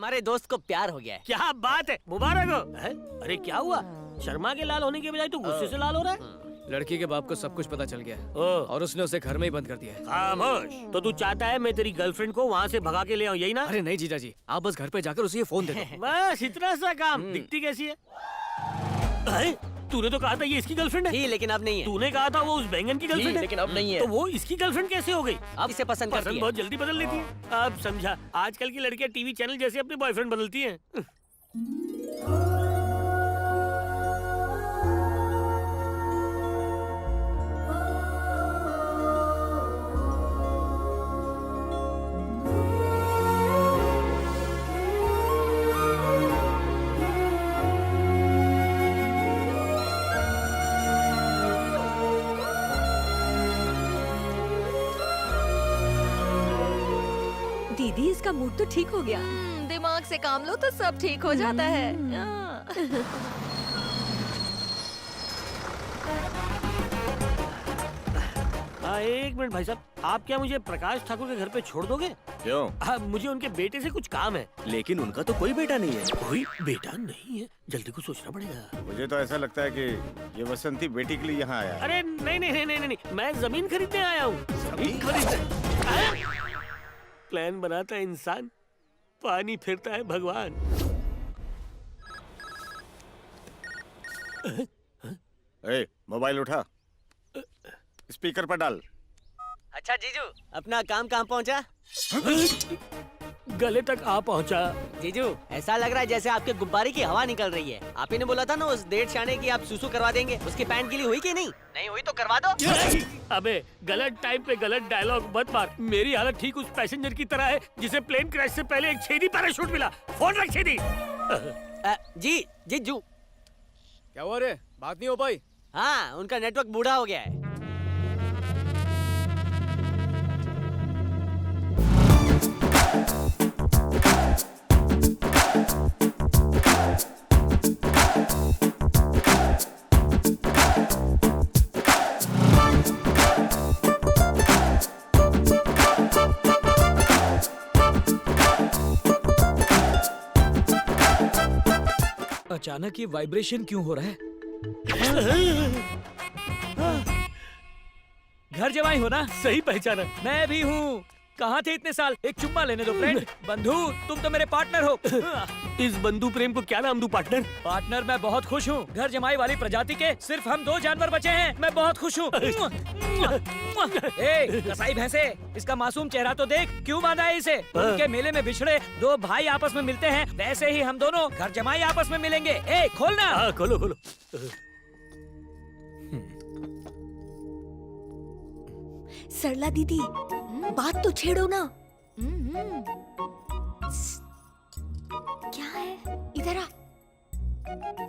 हमारे दोस्त को प्यार हो गया है। क्या बात है, मुबारक हो। अरे क्या हुआ, शर्मा के लाल होने के बजाय तू गुस्से से लाल हो रहा है? लड़की के बाप को सब कुछ पता चल गया है और उसने उसे घर में ही बंद कर दिया है। खामोश। तो तू चाहता है मैं तेरी गर्लफ्रेंड को वहाँ से भगा के ले आऊँ, यही ना? अरे नहीं जीजा जी, आप बस घर पे जाकर उसे ये फोन दे दो। बस इतना सा काम। दिखती कैसी है? तूने तो कहा था ये इसकी गर्लफ्रेंड है। थी लेकिन अब नहीं है। तूने कहा था वो उस बैंगन की गर्लफ्रेंड है, लेकिन अब नहीं है। तो वो इसकी गर्लफ्रेंड कैसे हो गई? अब इसे पसंद करती है। बहुत जल्दी बदल लेती है। अब समझा, आजकल की लड़कियां टीवी चैनल जैसे अपने बॉयफ्रेंड बदलती हैं। दीदी इसका मूड तो ठीक हो गया। दिमाग से काम लो तो सब ठीक हो जाता है। एक मिनट भाई साहब, आप क्या मुझे प्रकाश ठाकुर के घर पे छोड़ दोगे? क्यों? मुझे उनके बेटे से कुछ काम है। लेकिन उनका तो कोई बेटा नहीं है। कोई बेटा नहीं है? जल्दी कुछ सोचना पड़ेगा। मुझे तो ऐसा लगता है कि ये वसंती बेटी के लिए यहाँ आया है। अरे नहीं नहीं नहीं नहीं नहीं, मैं जमीन खरीदने आया हूँ। जमीन खरीदने? प्लान बनाता है इंसान, पानी फिरता है भगवान। मोबाइल उठा, स्पीकर पर डाल। अच्छा जीजू, अपना काम कहाँ पहुँचा? गले तक आ पहुँचा। जीजू ऐसा लग रहा है जैसे आपके गुब्बारे की हवा निकल रही है। आप ही ने बोला था ना उस डेढ़ शाने की आप सुसु करवा देंगे। उसकी पैंट गीली हुई कि नहीं? नहीं हुई तो करवा दो। अबे गलत टाइम पे गलत डायलॉग मत मार। मेरी हालत ठीक उस पैसेंजर की तरह है जिसे प्लेन क्रैश से पहले एक छेदी पैराशूट मिला। फोन रख छेदी। जी जीजू। क्या हुआ रे, बात नहीं हो पाई? हाँ, उनका नेटवर्क बूढ़ा हो गया है। अचानक ये वाइब्रेशन क्यों हो रहा है? घर जमाई हो ना? सही पहचाना। मैं भी हूँ। कहाँ थे इतने साल? एक चुम्मा लेने दो फ्रेंड। बंधु, तुम तो मेरे पार्टनर हो। इस बंधु प्रेम को क्या नाम दूं पार्टनर? पार्टनर मैं बहुत खुश हूँ। घर जमाई वाली प्रजाति के सिर्फ हम 2 जानवर बचे हैं। मैं बहुत खुश हूँ। ए, कसाई भैंसे, इसका मासूम चेहरा तो देख। क्यों बांधा है इसे? उनके मेले में बिछड़े 2 भाई आपस में मिलते हैं, वैसे ही हम दोनों घर जमाई आपस में मिलेंगे। ए, खोलना। हाँ, खोलो खोलो। सरला दीदी, बात तो छेड़ो ना। क्या है? इधर आ।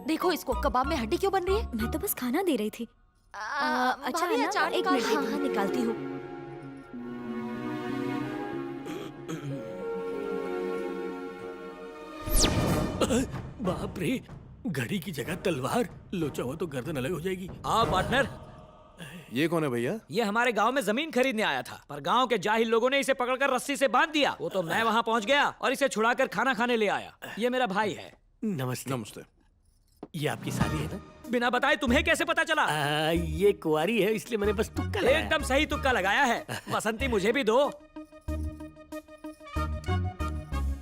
देखो इसको, कबाब में हड्डी क्यों बन रही है? मैं तो बस खाना दे रही थी। अच्छा भाभी, है ना? अचार एक निकाल। मिनट, हाँ निकालती हूँ। बाप रे, घड़ी की जगह तलवार। लोचा हुआ तो गर्दन अलग हो जाएगी। हाँ पार्टनर, ये कौन है भैया? ये हमारे गांव में जमीन खरीदने आया था, पर गांव के जाहिल लोगों ने इसे पकड़कर रस्सी से बांध दिया। वो तो मैं वहाँ पहुँच गया और इसे छुड़ाकर खाना खाने ले आया। ये मेरा भाई है। नमस्ते। नमस्ते। ये आपकी साली है ना? बिना बताए तुम्हें कैसे पता चला? ये कुंवारी है इसलिए मैंने बस तुक्का लगाया। एकदम सही तुक्का लगाया है। बसंती मुझे भी दो।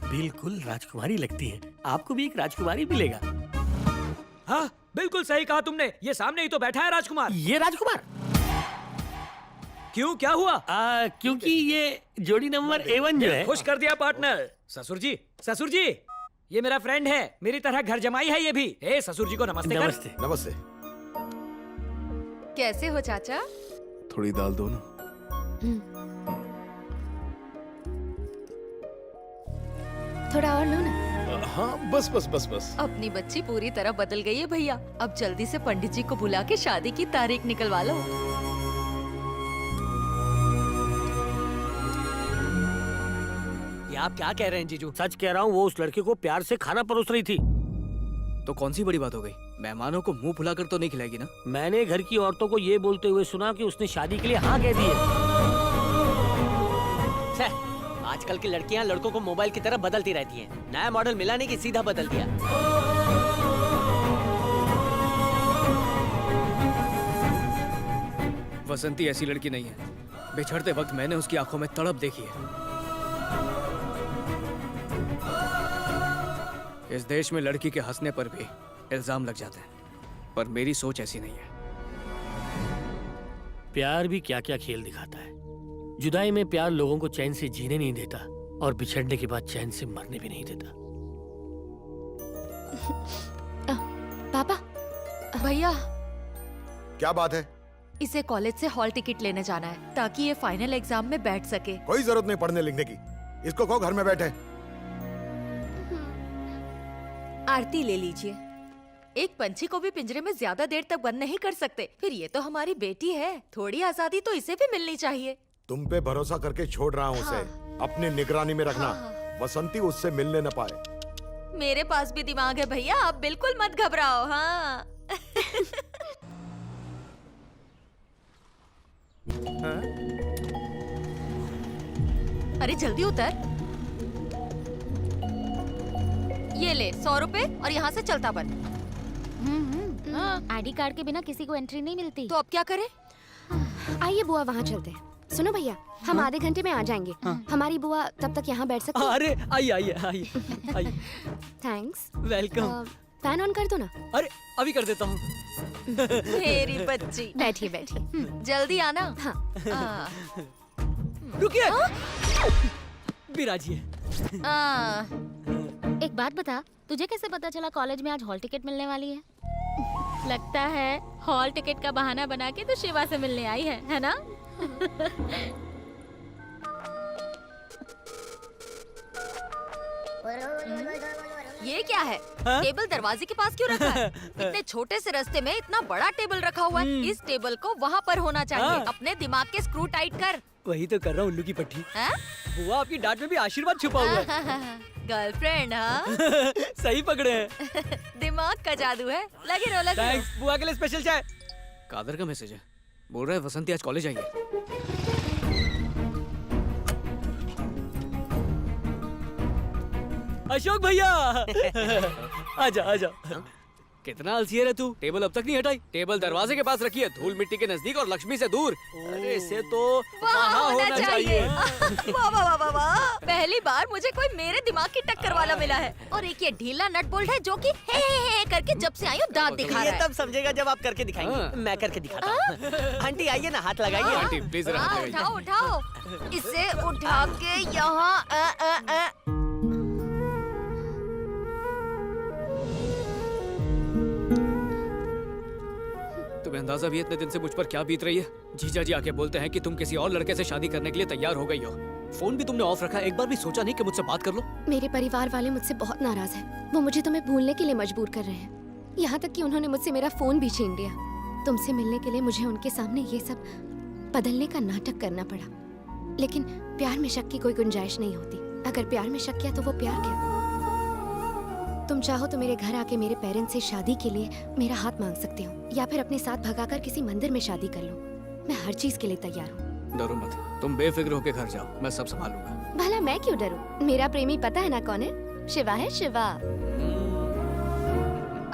बिल्कुल राजकुमारी लगती है। आपको भी एक राजकुमारी मिलेगा। हाँ बिल्कुल सही कहा तुमने। ये सामने ही तो बैठा है राजकुमार। ये राजकुमार? क्यों, क्या हुआ? क्योंकि ये जोड़ी नंबर A1 जो है। खुश कर दिया पार्टनर। ससुर जी, ससुर जी, ये मेरा फ्रेंड है। मेरी तरह घर जमाई है ये भी। ए, ससुर जी को नमस्ते कर। नमस्ते। नमस्ते। कैसे हो चाचा? थोड़ी दाल दो ना। थोड़ा और लो ना। हाँ बस बस बस बस। अपनी बच्ची पूरी तरह बदल गई है भैया। अब जल्दी से पंडित जी को बुला के शादी की तारीख निकलवा लो। ये आप क्या कह रहे हैं जीजू? सच कह रहा हूँ, वो उस लड़के को प्यार से खाना परोस रही थी। तो कौन सी बड़ी बात हो गई? मेहमानों को मुंह फुलाकर तो नहीं खिलाएगी ना? मैंने घर की औरतों को ये बोलते हुए सुना कि उसने शादी के लिए हाँ कह दी है। आजकल की लड़कियां लड़कों को मोबाइल की तरह बदलती रहती हैं। नया मॉडल मिला नहीं कि सीधा बदल दिया। वसंती ऐसी लड़की नहीं है। बिछड़ते वक्त मैंने उसकी आंखों में तड़प देखी है। इस देश में लड़की के हंसने पर भी इल्जाम लग जाते हैं, पर मेरी सोच ऐसी नहीं है। प्यार भी क्या क्या खेल दिखाता है। जुदाई में प्यार लोगों को चैन से जीने नहीं देता और बिछड़ने के बाद चैन से मरने भी नहीं देता। पापा, भैया क्या बात है? इसे कॉलेज से हॉल टिकट लेने जाना है ताकि ये फाइनल एग्जाम में बैठ सके। कोई जरूरत नहीं पढ़ने लिखने की, इसको कहो घर में बैठे। आरती ले लीजिए। एक पंछी को भी पिंजरे में ज्यादा देर तक बंद नहीं कर सकते। फिर ये तो हमारी बेटी है, थोड़ी आजादी तो इसे भी मिलनी चाहिए। तुम पे भरोसा करके छोड़ रहा हूँ उसे। अपनी निगरानी में रखना। वसंती उससे मिलने न पाए। मेरे पास भी दिमाग है भैया, आप बिल्कुल मत घबराओ। हाँ अरे जल्दी उतर। ये ले 100 रुपए और यहाँ से चलता बन। आईडी कार्ड के बिना किसी को एंट्री नहीं मिलती। तो अब क्या करें? आइए बुआ वहाँ चलते हैं। सुनो भैया, हम आधे घंटे में आ जाएंगे। हमारी बुआ तब तक यहाँ बैठ सकती है। अरे आइए आइए आइए आइए। थैंक्स। वेलकम। फैन ऑन कर दो ना। अरे अभी कर देता हूँ। मेरी बच्ची बैठिए बैठिए। जल्दी आना। हाँ। रुकिए। बिराजिए। एक बात बता, तुझे कैसे पता चला कॉलेज में आज हॉल टिकट मिलने वाली है? लगता है हॉल टिकट का बहाना बना के तू शिवा से मिलने आई है ना? ये क्या है? हाँ? टेबल दरवाजे के पास क्यों रखा है? इतने छोटे से रास्ते में इतना बड़ा टेबल रखा हुआ है। इस टेबल को वहाँ पर होना चाहिए। हाँ? अपने दिमाग के स्क्रू टाइट कर। वही तो कर रहा हूँ उल्लू की पट्टी। हाँ? बुआ आपकी डांट में भी आशीर्वाद छुपा हुआ है। गर्लफ्रेंड हाँ? सही पकड़े हैं। दिमाग का जादू है। लगे रहो लगे रहो। थैंक्स। बुआ के लिए स्पेशल चाय। कादर का मैसेज है, बोल रहा है वसंती आज कॉलेज आई है। अशोक भैया। आजा आजा। कितना आलसी है रे तू। टेबल अब तक नहीं हटाई। टेबल दरवाजे के पास रखी है, धूल मिट्टी के नजदीक और लक्ष्मी से दूर। अरे इसे तो वहाँ वहाँ होना चाहिए। चाहिए। वाह वाह वाह वाह वाह। पहली बार मुझे कोई मेरे दिमाग की टक्कर वाला मिला है। और एक ये ढीला नट बोल्ट है जो कि हे करके जब से आई हूँ दांत दिखा ये रहा है। तब समझेगा जब आप करके दिखाएंगे। हाँ। मैं करके दिखाता हूँ। आंटी आइए ना, हाथ लगाइए। आंटी प्लीज जरा हाथ हाँ, लगाइए। उठाओ उठाओ। इसे उठा के यहाँ तुम्हें अंदाजा भी है इतने दिन से मुझ पर क्या बीत रही है? जीजा जी आके बोलते हैं कि तुम किसी और लड़के से शादी करने के लिए तैयार हो गई हो। फोन भी तुमने ऑफ रखा है, एक बार भी सोचा नहीं कि मुझसे बात कर लो? मेरे परिवार वाले मुझसे बहुत नाराज हैं। वो मुझे तुम्हें भूलने के लिए मजबूर कर रहे हैं। यहाँ तक कि उन्होंने मुझसे मेरा फोन भी छीन लिया। तुमसे मिलने के लिए मुझे उनके सामने ये सब बदलने का नाटक करना पड़ा। लेकिन प्यार में शक की कोई गुंजाइश नहीं होती। अगर प्यार में शक किया तो वो प्यार क्या? तुम चाहो तो मेरे घर आके मेरे पेरेंट्स से शादी के लिए मेरा हाथ मांग सकते हो, या फिर अपने साथ भगाकर किसी मंदिर में शादी कर लो। मैं हर चीज के लिए तैयार हूँ। डरो मत, तुम बेफिक्र होकर घर जाओ, मैं सब संभालूंगा। भला मैं क्यों डरूं? मेरा प्रेमी पता है ना कौन है? शिवा है, शिवा।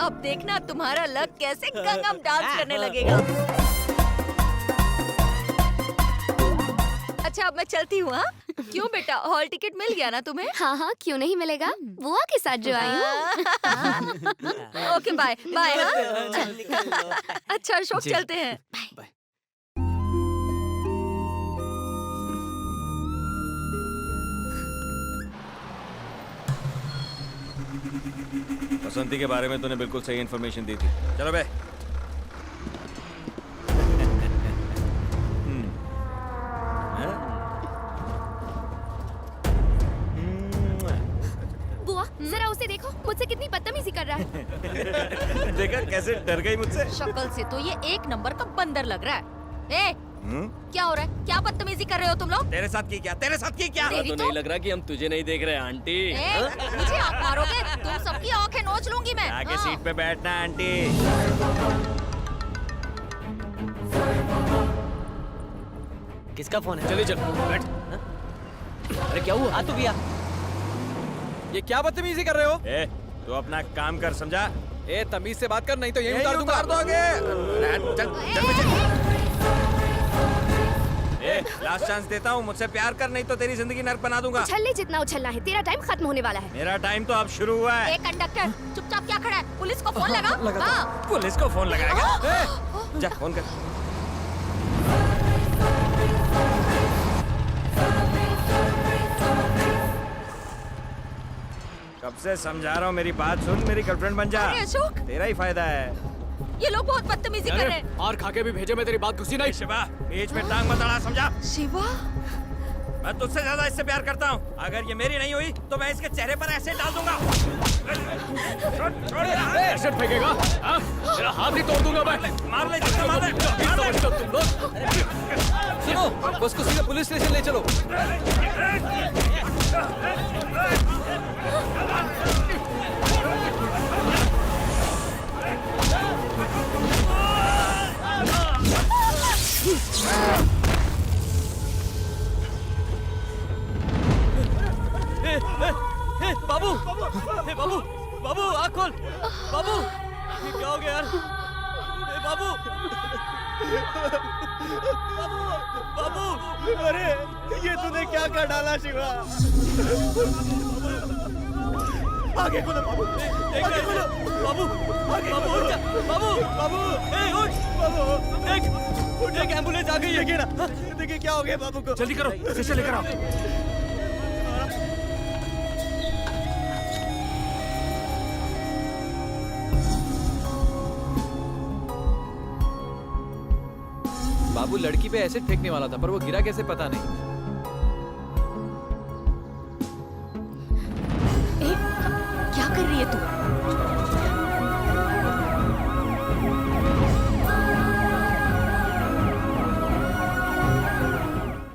अब देखना तुम्हारा लक कैसे गंगम डांस करने लगेगा। अच्छा अब मैं चलती हूँ। हाँ? क्यों बेटा, हॉल टिकट मिल गया ना तुम्हें? हाँ हाँ, क्यों नहीं मिलेगा? बुआ के साथ जो आई हूँ। Okay bye bye. अच्छा अशोक जी। चलते हैं। बाय। वसंती के बारे में तूने बिल्कुल सही इन्फॉर्मेशन दी थी। चलो बे। बुआ जरा उसे देखो, मुझसे कितनी बदतमीजी कर रहा है। देखा कैसे डर गई मुझसे। शक्ल से तो ये एक नंबर का बंदर लग रहा है। ए, क्या हो रहा है? क्या बदतमीजी कर रहे हो तुम लोग? तेरे साथ की क्या? तेरे साथ की क्या? तेरी तो लग रहा कि हम तुझे नहीं देख रहे आंटी। ए, मुझे आंख मारोगे? तुम सबकी आंखें नोच लूंगी मैं। आगे हाँ। सीट पे बैठना आंटी। किसका फोन है? चलिए चल बैठ। अरे क्या हुआ? आ तू भैया। ये क्या बदतमीजी कर रहे हो? ए, तू अपना काम कर, समझा? ए तमीज से बात कर, नहीं तो यही उतार दूंगा। उतार दो आगे। चल चल पीछे। ए, लास्ट चांस देता हूँ, मुझसे प्यार कर, नहीं तो तेरी जिंदगी नर्क बना दूंगा। उछल जितना उछलना है, तेरा टाइम खत्म होने वाला है। मेरा टाइम तो अब शुरू हुआ है। ए कंडक्टर, चुपचाप क्या खड़ा है? पुलिस को फोन लगा। हाँ। पुलिस को फोन लगाएगा? ए, जा फोन कर। कब से समझा रहा हूँ, मेरी बात सुन, मेरी गर्लफ्रेंड बन जा। अरे अशोक, तेरा ही फायदा है। ये लोग बहुत बदतमीजी कर रहे हैं। और खा के भी भेजे, मैं तेरी बात घुसी नहीं। शिवा, बीच में टांग मत अड़ा, समझा? शिवा, मैं तुझसे ज्यादा इससे प्यार करता हूँ। अगर ये मेरी नहीं हुई तो मैं इसके चेहरे पर ऐसे डाल दूंगा। एसिड फेंकेगा? हाँ? तेरा हाथ ही तोड़ दूंगा मैं। मार ले, जितना मार ले, मार ले। समझते हो तुम लोग? सुनो, बस को सीधा पुलिस स्टेशन ले चलो। बाबू, बाबू, बाबू आँख खोल। बाबू, ये क्या हो गया यार? बाबू, बाबू, अरे ये तूने क्या कर डाला शिवा? आगे खोलो बाबू, आगे खोलो बाबू, बाबू उठ जा, बाबू, बाबू, ए उठ, बाबू, देख, उठ, एक एम्बुलेंस आ गई है क्या ना? देखिए क्या हो गया बाबू को। जल्दी करो, स्टेशन लेकर आओ। बाबू लड़की पे एसिड फेंकने वाला था, पर वो गिरा कैसे पता नहीं। ए, क्या कर रही है तू?